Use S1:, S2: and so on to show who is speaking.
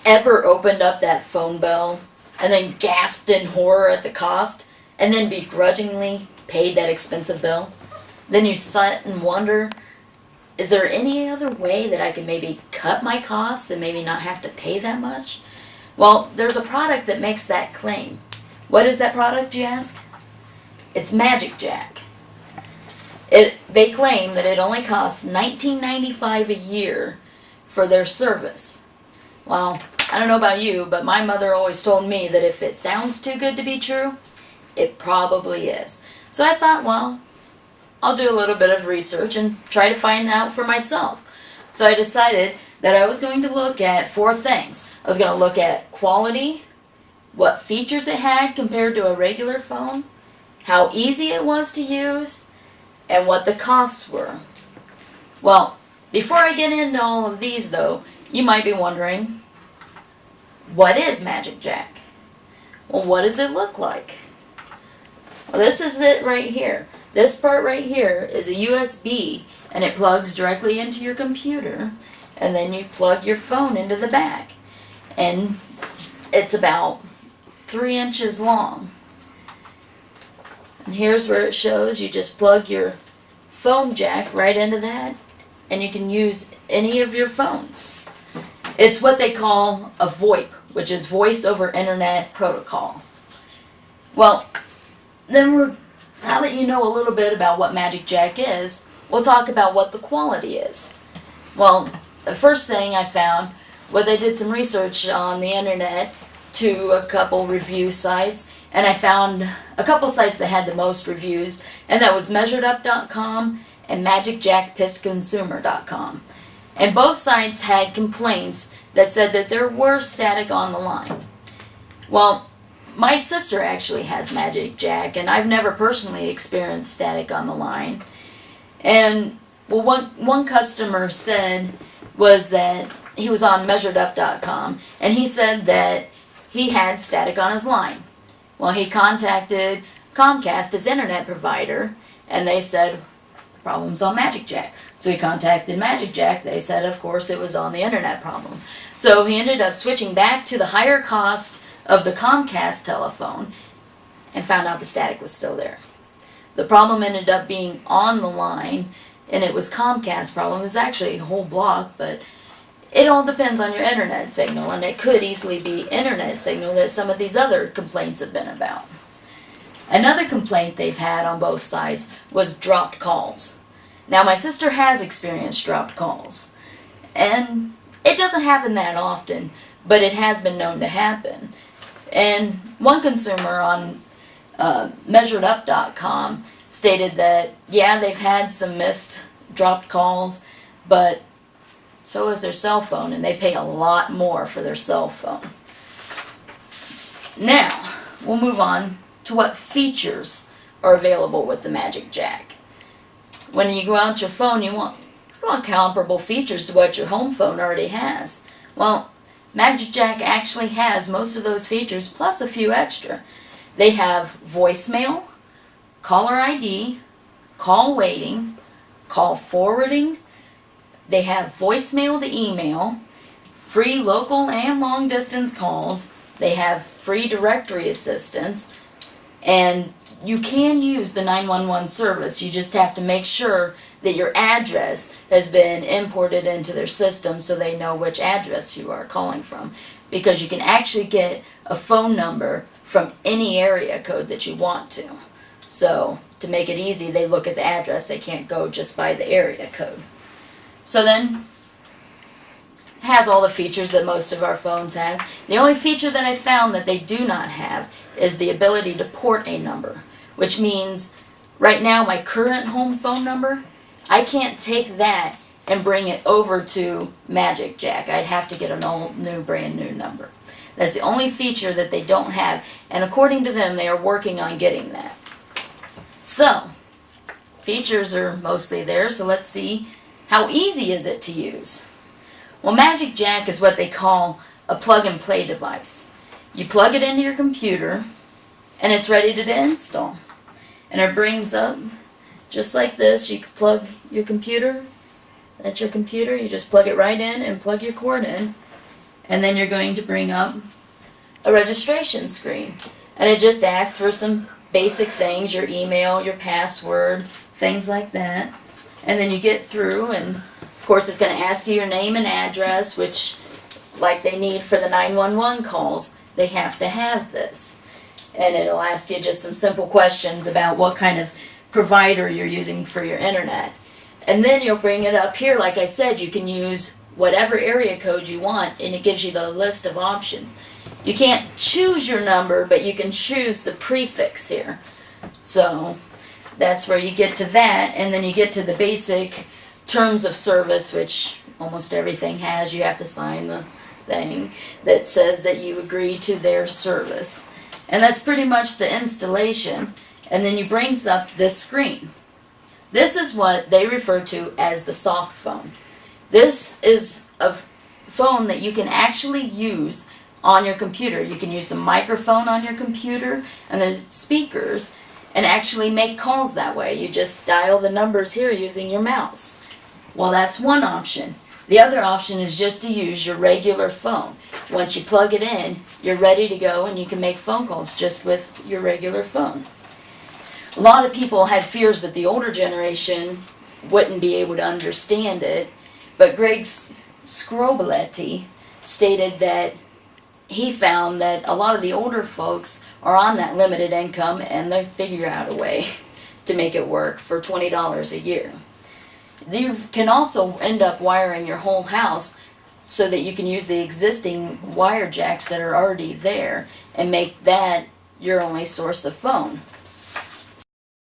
S1: Ever opened up that phone bill and then gasped in horror at the cost and then begrudgingly paid that expensive bill? Then you sit and wonder, is there any other way that I could maybe cut my costs and maybe not have to pay that much? Well, there's a product that makes that claim. What is that product, you ask? It's magicJack. They claim that it only costs $19.95 a year for their service. Well, I don't know about you, but my mother always told me that if it sounds too good to be true, it probably is. So I thought, well, I'll do a little bit of research and try to find out for myself. So I decided that I was going to look at 4 things. I was going to look at quality, what features it had compared to a regular phone, how easy it was to use, and what the costs were. Well, before I get into all of these though, you might be wondering, what is magicJack? Well, what does it look like? Well, this is it right here. This part right here is a USB, and it plugs directly into your computer, and then you plug your phone into the back. And it's about 3 inches long. And here's where it shows you just plug your phone jack right into that, and you can use any of your phones. It's what they call a VoIP, which is Voice over Internet Protocol. Well, then now that you know a little bit about what magicJack is, we'll talk about what the quality is. Well, the first thing I found was I did some research on the internet to a couple review sites, and I found a couple sites that had the most reviews, and that was MeasuredUp.com and MagicJackPistConsumer.com. And both sites had complaints that said that there were static on the line. Well, my sister actually has magicJack, and I've never personally experienced static on the line. And well, one customer said was that he was on MeasuredUp.com, and he said that he had static on his line. Well, he contacted Comcast, his internet provider, and they said, problem's on magicJack. So he contacted magicJack. They said, of course, it was on the internet problem. So he ended up switching back to the higher cost of the Comcast telephone and found out the static was still there. The problem ended up being on the line, and it was Comcast problem. It was actually a whole block, but it all depends on your internet signal, and it could easily be internet signal that some of these other complaints have been about. Another complaint they've had on both sides was dropped calls. Now, my sister has experienced dropped calls, and it doesn't happen that often, but it has been known to happen. And one consumer on MeasuredUp.com stated that, yeah, they've had some missed dropped calls, but so is their cell phone, and they pay a lot more for their cell phone. Now, we'll move on to what features are available with the magicJack. When you go out your phone, you want comparable features to what your home phone already has. Well, magicJack actually has most of those features plus a few extra. They have voicemail, caller ID, call waiting, call forwarding. They have voicemail to email, free local and long distance calls. They have free directory assistance, and you can use the 911 service. You just have to make sure that your address has been imported into their system so they know which address you are calling from, because you can actually get a phone number from any area code that you want to. So to make it easy, they look at the address. They can't go just by the area code. So then, it has all the features that most of our phones have. The only feature that I found that they do not have is the ability to port a number, which means right now my current home phone number, I can't take that and bring it over to magicJack. I'd have to get an old, brand new number. That's the only feature that they don't have, and according to them, they are working on getting that. So, features are mostly there, so let's see, how easy is it to use? Well, magicJack is what they call a plug-and-play device. You plug it into your computer, and it's ready to install. And it brings up, just like this, you can plug your computer. That's your computer. You just plug it right in and plug your cord in. and then you're going to bring up a registration screen. And it just asks for some basic things, your email, your password, things like that. And then you get through, and of course it's going to ask you your name and address, which, like they need for the 911 calls, they have to have this. And it'll ask you just some simple questions about what kind of provider you're using for your internet. And then you'll bring it up here. Like I said, you can use whatever area code you want, and it gives you the list of options. You can't choose your number, but you can choose the prefix here. So that's where you get to that, and then you get to the basic terms of service, which almost everything has. You have to sign the thing that says that you agree to their service. And that's pretty much the installation. And then you brings up this screen. This is what they refer to as the soft phone. This is a phone that you can actually use on your computer. You can use the microphone on your computer and the speakers and actually make calls that way. You just dial the numbers here using your mouse. Well, that's one option. The other option is just to use your regular phone. Once you plug it in, you're ready to go and you can make phone calls just with your regular phone. A lot of people had fears that the older generation wouldn't be able to understand it, but Greg Scroboletti stated that he found that a lot of the older folks are on that limited income and they figure out a way to make it work for $20 a year. You can also end up wiring your whole house so that you can use the existing wire jacks that are already there and make that your only source of phone.